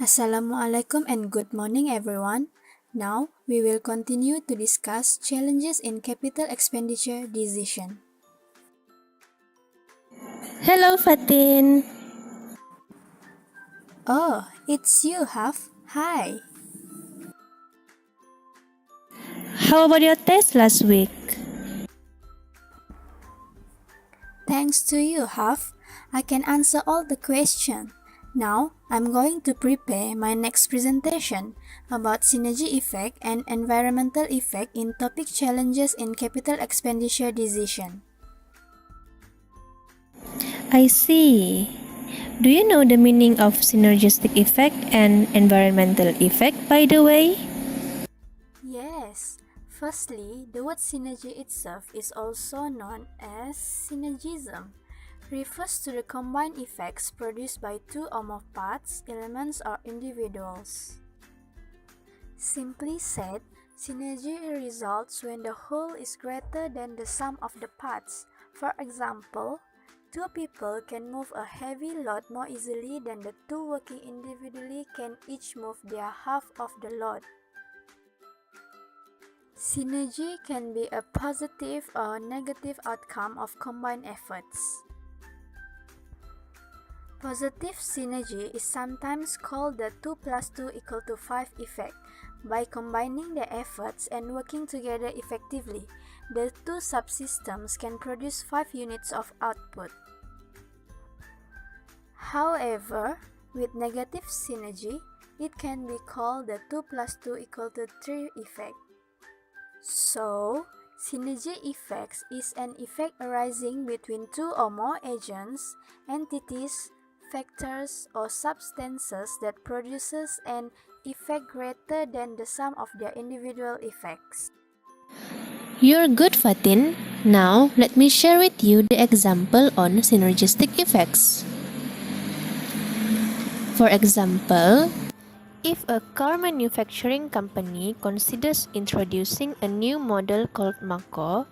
Assalamualaikum and good morning everyone. Now we will continue to discuss challenges in capital expenditure decision. Hello, Fatin. Oh, it's you, Haf. Hi. How about your test last week? Thanks to you, Haf, I can answer all the questions. Now, I'm going to prepare my next presentation about synergy effect and environmental effect in topic challenges in capital expenditure decision. I see. Do you know the meaning of synergistic effect and environmental effect, by the way? Yes. Firstly, the word synergy itself is also known as synergism, refers to the combined effects produced by two or more parts, elements, or individuals. Simply said, synergy results when the whole is greater than the sum of the parts. For example, two people can move a heavy load more easily than the two working individually can each move their half of the load. Synergy can be a positive or negative outcome of combined efforts. Positive synergy is sometimes called the 2 plus 2 equal to 5 effect. By combining their efforts and working together effectively, the two subsystems can produce 5 units of output. However, with negative synergy, it can be called the 2 plus 2 equal to 3 effect. So, synergy effects is an effect arising between two or more agents, entities, factors, or substances that produces an effect greater than the sum of their individual effects. You're good, Fatin. Now, let me share with you the example on synergistic effects. For example, if a car manufacturing company considers introducing a new model called Mako,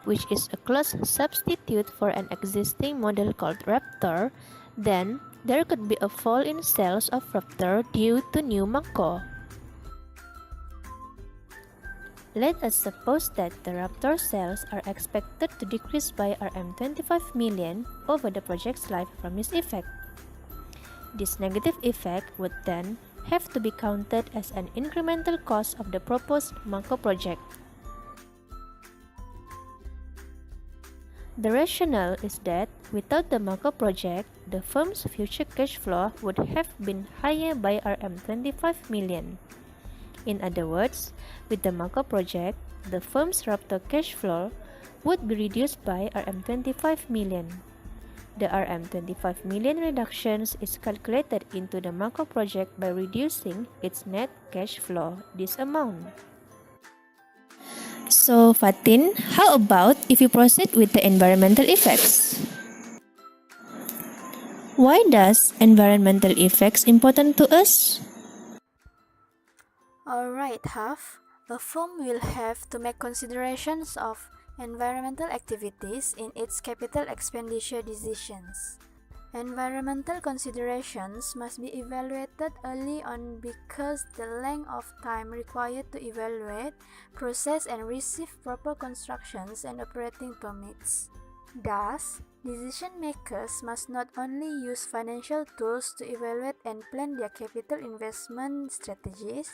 which is a close substitute for an existing model called Raptor, then there could be a fall in sales of Raptor due to new Mako. Let us suppose that the Raptor sales are expected to decrease by Rm25 million over the project's life from this effect. This negative effect would then have to be counted as an incremental cost of the proposed Mako project. The rationale is that without the Mako project, the firm's future cash flow would have been higher by Rm25 million. In other words, with the Mako project, the firm's Raptor cash flow would be reduced by Rm25 million. The Rm25 million reductions is calculated into the Mako project by reducing its net cash flow, this amount. So, Fatin, how about if you proceed with the environmental effects? Why does environmental effects important to us? Alright, Haf. A firm will have to make considerations of environmental activities in its capital expenditure decisions. Environmental considerations must be evaluated early on because the length of time required to evaluate, process, and receive proper constructions and operating permits. Thus, decision makers must not only use financial tools to evaluate and plan their capital investment strategies,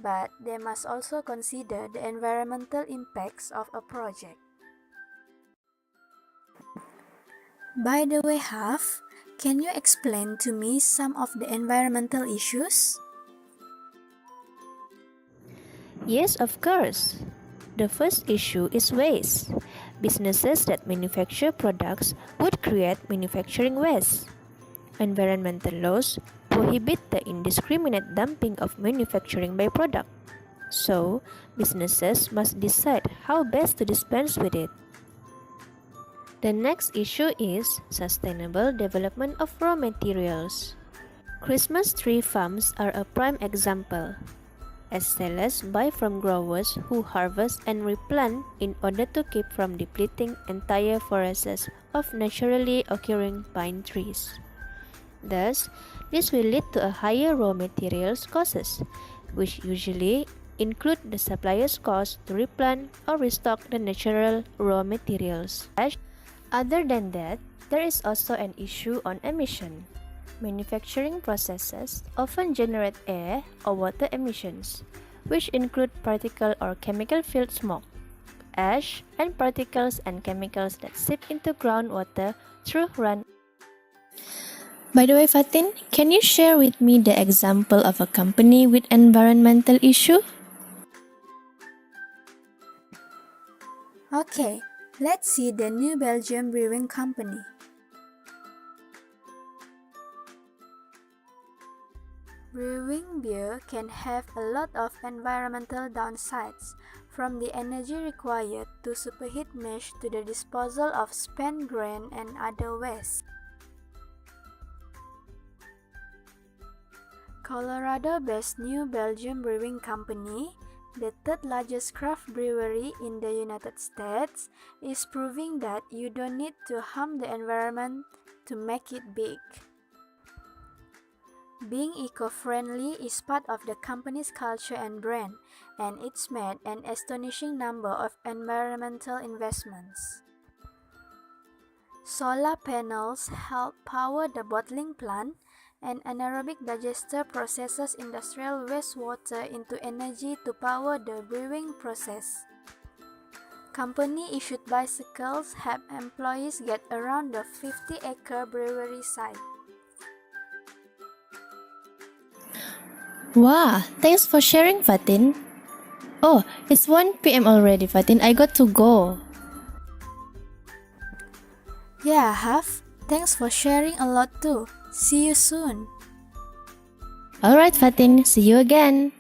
but they must also consider the environmental impacts of a project. By the way, Haf, can you explain to me some of the environmental issues? Yes, of course. The first issue is waste. Businesses that manufacture products would create manufacturing waste. Environmental laws prohibit the indiscriminate dumping of manufacturing byproduct. So, businesses must decide how best to dispense with it. The next issue is sustainable development of raw materials. Christmas tree farms are a prime example, as sellers buy from growers who harvest and replant in order to keep from depleting entire forests of naturally occurring pine trees. Thus, This will lead to a higher raw materials costs, which usually include the supplier's cost to replant or restock the natural raw materials. Other than that, there is also an issue on emission. Manufacturing processes often generate air or water emissions, which include particle or chemical field smoke, ash, and particles and chemicals that seep into groundwater through run. By the way, Fatin, can you share with me the example of a company with environmental issue? Okay, let's see the New Belgium Brewing Company. Brewing beer can have a lot of environmental downsides, from the energy required to superheat mash to the disposal of spent grain and other waste. Colorado-based New Belgium Brewing Company, the third largest craft brewery in the United States, is proving that you don't need to harm the environment to make it big. Being eco-friendly is part of the company's culture and brand, and it's made an astonishing number of environmental investments. Solar panels help power the bottling plant, and anaerobic digester processes industrial wastewater into energy to power the brewing process. Company-issued bicycles help employees get around the 50-acre brewery site. Wow, thanks for sharing, Fatin. Oh, it's 1 p.m. already, Fatin. I got to go. Yeah, Haf, thanks for sharing a lot too. See you soon. Alright, Fatin, see you again.